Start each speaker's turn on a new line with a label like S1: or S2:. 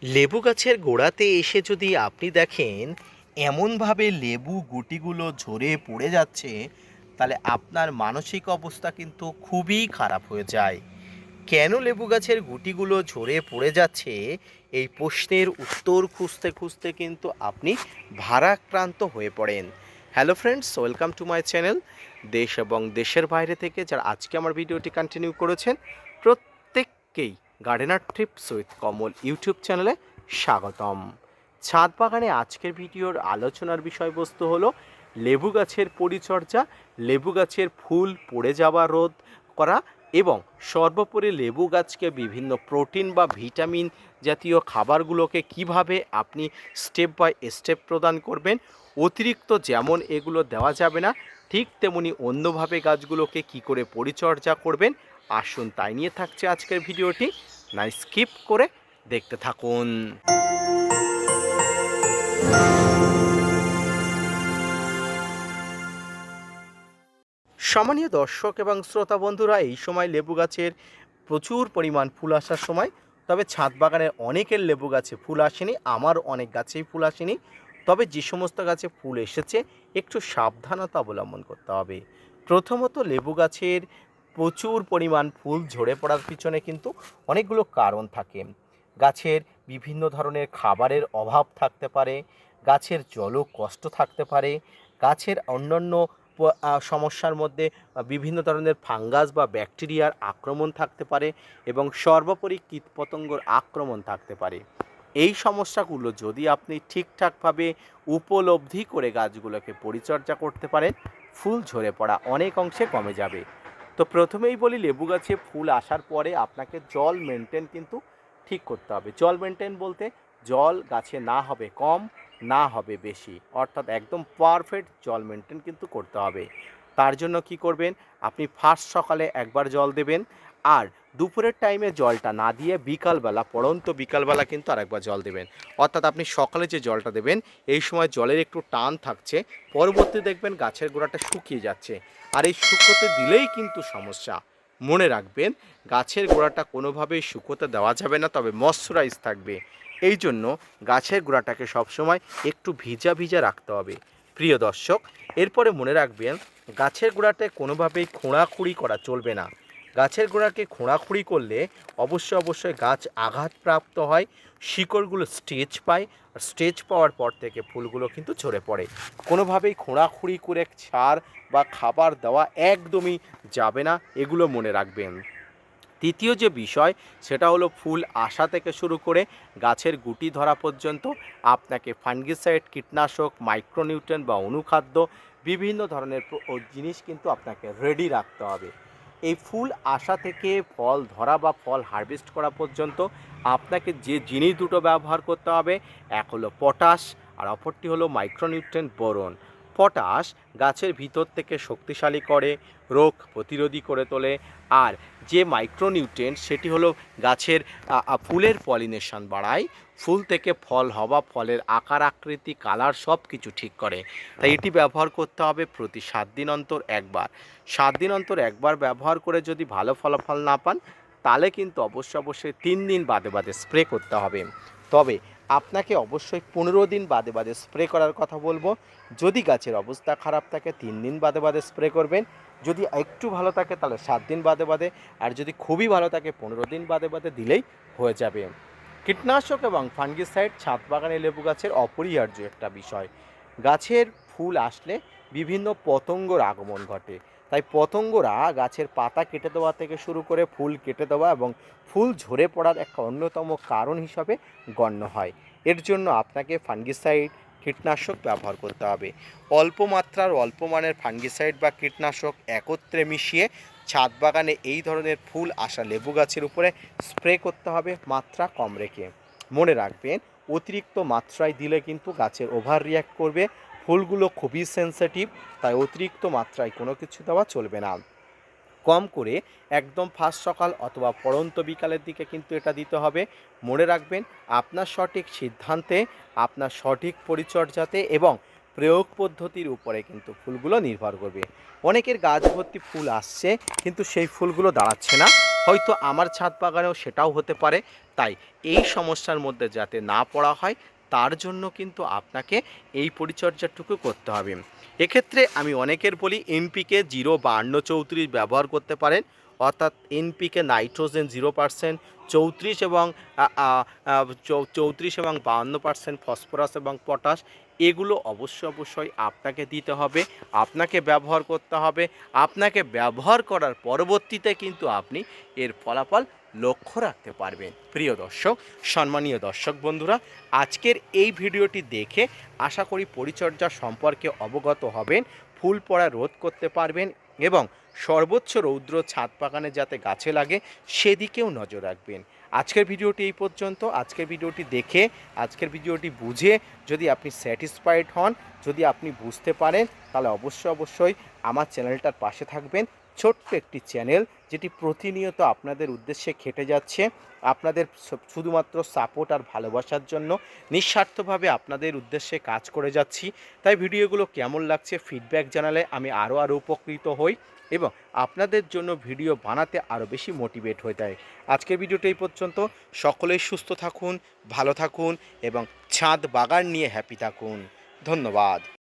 S1: লেবু গাছের গোড়াতে এসে যদি আপনি দেখেন এমনভাবে লেবু গুটিগুলো ঝরে পড়ে যাচ্ছে, তাহলে আপনার মানসিক অবস্থা কিন্তু খুবই খারাপ হয়ে যায়। কেন লেবু গাছের গুটিগুলো ঝরে পড়ে যাচ্ছে, এই প্রশ্নের উত্তর খুঁজতে খুঁজতে কিন্তু আপনি ভারাক্রান্ত হয়ে পড়েন। Hello friends, welcome to my channel. দেশ এবং দেশের বাইরে থেকে যারা আজকে আমার ভিডিওটি কন্টিনিউ করেছেন, প্রত্যেককেই gardener TRIPS with Kamal YouTube চ্যানেলে স্বাগতম। ছাদ বাগানে আজকের ভিডিওর আলোচনার বিষয়বস্তু হলো লেবু গাছের পরিচর্যা, লেবু গাছের ফুল পড়ে যাওয়া রোধ করা এবং সর্বোপরি লেবু গাছকে বিভিন্ন প্রোটিন বা ভিটামিন জাতীয় খাবারগুলোকে কিভাবে আপনি স্টেপ বাই স্টেপ প্রদান করবেন। অতিরিক্ত যেমন এগুলো দেওয়া যাবে না, ঠিক তেমনি অন্যভাবে গাছগুলোকে কি করে পরিচর্যা করবেন, আসুন তাই নিয়ে থাকছে আজকের ভিডিওটি। না স্কিপ করে দেখতে থাকুন। সম্মানীয় দর্শক এবং শ্রোতা বন্ধুরা, এই সময় লেবু গাছের প্রচুর পরিমাণ ফুল আসার সময়। তবে ছাদ বাগানের অনেকের লেবু গাছে ফুল আসেনি, আমার অনেক গাছেই ফুল আসেনি। তবে যে সমস্ত গাছে ফুল এসেছে একটু সাবধানতা অবলম্বন করতে হবে। প্রথমত, লেবু গাছের প্রচুর পরিমাণ ফুল ঝরে পড়ার পিছনে কিন্তু অনেকগুলো কারণ থাকে। গাছের বিভিন্ন ধরনের খাবারের অভাব থাকতে পারে, গাছের জলও কষ্ট থাকতে পারে, গাছের অন্যান্য সমস্যার মধ্যে বিভিন্ন ধরনের ফাঙ্গাস বা ব্যাকটেরিয়ার আক্রমণ থাকতে পারে এবং সর্বোপরি কীটপতঙ্গর আক্রমণ থাকতে পারে। এই সমস্যাগুলো যদি আপনি ঠিকঠাকভাবে উপলব্ধি করে গাছগুলোকে পরিচর্যা করতে পারেন, ফুল ঝরে পড়া অনেক অংশে কমে যাবে। তো প্রথমেই বলি, লেবু গাছে ফুল আসার পরে আপনাকে জল মেনটেন কিন্তু ঠিক করতে হবে। জল মেনটেন বলতে জল গাছে না হবে কম, না হবে বেশি, অর্থাৎ একদম পারফেক্ট জল মেনটেন কিন্তু করতে হবে। তার জন্য কি করবেন, আপনি ফার্স্ট সকালে একবার জল দেবেন, আর দুপুরের টাইমে জলটা না দিয়ে বিকালবেলা, পড়ন্ত বিকালবেলা কিন্তু আরেকবার জল দেবেন। অর্থাৎ আপনি সকালে যে জলটা দেবেন এই সময় জলের একটু টান থাকছে, পরবর্তী দেখবেন গাছের গোড়াটা শুকিয়ে যাচ্ছে। আর এই শুকোতে দিলেই কিন্তু সমস্যা। মনে রাখবেন, গাছের গোড়াটা কোনোভাবেই শুকোতে দেওয়া যাবে না, তবে ময়শ্চারাইজ থাকবে। এই জন্য গাছের গোড়াটাকে সবসময় একটু ভিজা ভিজা রাখতে হবে। প্রিয় দর্শক, এরপরে মনে রাখবেন, গাছের গোড়াতে কোনোভাবেই খোঁড়াখুঁড়ি করা চলবে না। গাছের গোড়াকে খোঁড়াখুঁড়ি করলে অবশ্যই গাছ আঘাতপ্রাপ্ত হয়, শিকড়গুলো স্টেজ পায়, আর স্টেজ পাওয়ার পর থেকে ফুলগুলো কিন্তু ঝরে পড়ে। কোনোভাবেই খোঁড়াখুঁড়ি করে সার বা খাবার দেওয়া একদমই যাবে না, এগুলো মনে রাখবেন। তৃতীয় যে বিষয়, সেটা হলো ফুল আসা থেকে শুরু করে গাছের গুটি ধরা পর্যন্ত আপনাকে ফাঙ্গিসাইড, কীটনাশক, মাইক্রোনিউট্রিয়েন্ট বা অনুখাদ্য বিভিন্ন ধরনের জিনিস কিন্তু আপনাকে রেডি রাখতে হবে। এই ফুল আসা থেকে ফল ধরা বা ফল হারভেস্ট করা পর্যন্ত আপনাকে যে জিনিস দুটো ব্যবহার করতে হবে, এক হলো পটাশ আর অপরটি হলো মাইক্রোনিউট্রিয়েন্ট বোরন। পটাশ গাছের ভিতর থেকে শক্তিশালী করে, রোগ প্রতিরোধী করে তোলে। আর যে মাইক্রোনিউট্রিয়েন্ট, সেটি হলো গাছের ফুলের পলিনেশন বাড়ায়, ফুল থেকে ফল হওয়া, ফলের আকার আকৃতি কালার সব কিছু ঠিক করে। তাই এটি ব্যবহার করতে হবে প্রতি 7 দিন অন্তর একবার। 7 দিন অন্তর একবার ব্যবহার করে যদি ভালো ফলাফল না পান, তাহলে কিন্তু অবশ্যই 3 দিন বাদে বাদে স্প্রে করতে হবে। তবে আপনাকে অবশ্যই 15 দিন বাদে বাদে স্প্রে করার কথা বলবো। যদি গাছের অবস্থা খারাপ থাকে 3 দিন বাদে বাদে স্প্রে করবেন, যদি একটু ভালো থাকে তাহলে 7 দিন বাদে বাদে, আর যদি খুবই ভালো থাকে 15 দিন বাদে বাদে দিলেই হয়ে যাবে। কীটনাশক এবং ফাঙ্গিসাইড ছাদ বাগানে লেবু গাছের অপরিহার্য একটা বিষয়। গাছের ফুল আসলে বিভিন্ন পতঙ্গর আগমন ঘটে, তাই পতঙ্গরা গাছের পাতা কেটে দেওয়া থেকে শুরু করে ফুল কেটে দেওয়া এবং ফুল ঝরে পড়ার একটা অন্যতম কারণ হিসাবে গণ্য হয়। এর জন্য আপনাকে ফাঙ্গিসাইড, কীটনাশক ব্যবহার করতে হবে। অল্প মাত্রার অল্প মানের ফাঙ্গিসাইড বা কীটনাশক একত্রে মিশিয়ে ছাদ বাগানে এই ধরনের ফুল আসা লেবু গাছের উপরে স্প্রে করতে হবে, মাত্রা কম রেখে। মনে রাখবেন, অতিরিক্ত মাত্রায় দিলে কিন্তু গাছের ওভার রিয়্যাক্ট করবে, ফুলগুলো খুবই সেন্সিটিভ, তাই অতিরিক্ত মাত্রায় কোনো কিছু দেওয়া চলবে না। কম করে একদম ফার্স্ট সকাল অথবা পড়ন্ত বিকালের দিকে কিন্তু এটা দিতে হবে। মনে রাখবেন, আপনার সঠিক সিদ্ধান্তে, আপনার সঠিক পরিচর্যাতে এবং প্রয়োগ পদ্ধতির উপরে কিন্তু ফুলগুলো নির্ভর করবে। অনেকের গাছ ভর্তি ফুল আসছে কিন্তু সেই ফুলগুলো দাঁড়াচ্ছে না, হয়তো আমার ছাদ বাগানেও সেটাও হতে পারে। তাই এই সমস্যার মধ্যে যাতে না পড়া হয় তার জন্য কিন্তু আপনাকে এই পরিচর্যাটুকু করতে হবে। এক্ষেত্রে আমি অনেকের বলি এনপিকে 0-52-34 ব্যবহার করতে পারেন, অর্থাৎ এনপিকে নাইট্রোজেন 0%, 34 এবং 34 এবং 52% ফসফরাস এবং পটাশ, এগুলো অবশ্যই আপনাকে দিতে হবে, আপনাকে ব্যবহার করতে হবে। আপনাকে ব্যবহার করার পরবর্তীতে কিন্তু আপনি এর ফলাফল লক্ষ্য রাখতে পারবেন। প্রিয় দর্শক, সম্মানীয় দর্শক বন্ধুরা, আজকের এই ভিডিওটি দেখে আশা করি পরিচর্যা সম্পর্কে অবগত হবেন, ফুল পড়া রোধ করতে পারবেন এবং সর্বোচ্চ রৌদ্র ছাদ বাগানে যাতে গাছে লাগে সেদিকেও নজর রাখবেন। আজকের ভিডিওটি এই পর্যন্ত। আজকের ভিডিওটি দেখে, আজকের ভিডিওটি বুঝে যদি আপনি স্যাটিসফাইড হন, যদি আপনি বুঝতে পারেন, তাহলে অবশ্যই আমার চ্যানেলটার পাশে থাকবেন। ছোট্ট একটি চ্যানেল যেটি প্রতিনিয়ত আপনাদের উদ্দেশ্যে খেটে যাচ্ছে, আপনাদের শুধুমাত্র সাপোর্ট আর ভালোবাসার জন্য নিঃস্বার্থভাবে আপনাদের উদ্দেশ্যে কাজ করে যাচ্ছি। তাই ভিডিওগুলো কেমন লাগছে ফিডব্যাক জানালে আমি আরও উপকৃত হই এবং আপনাদের জন্য ভিডিও বানাতে আরও বেশি মোটিভেট হয়ে যায়। আজকের ভিডিওটা এই পর্যন্ত। সকলেই সুস্থ থাকুন, ভালো থাকুন এবং ছাদ বাগান নিয়ে হ্যাপি থাকুন। ধন্যবাদ।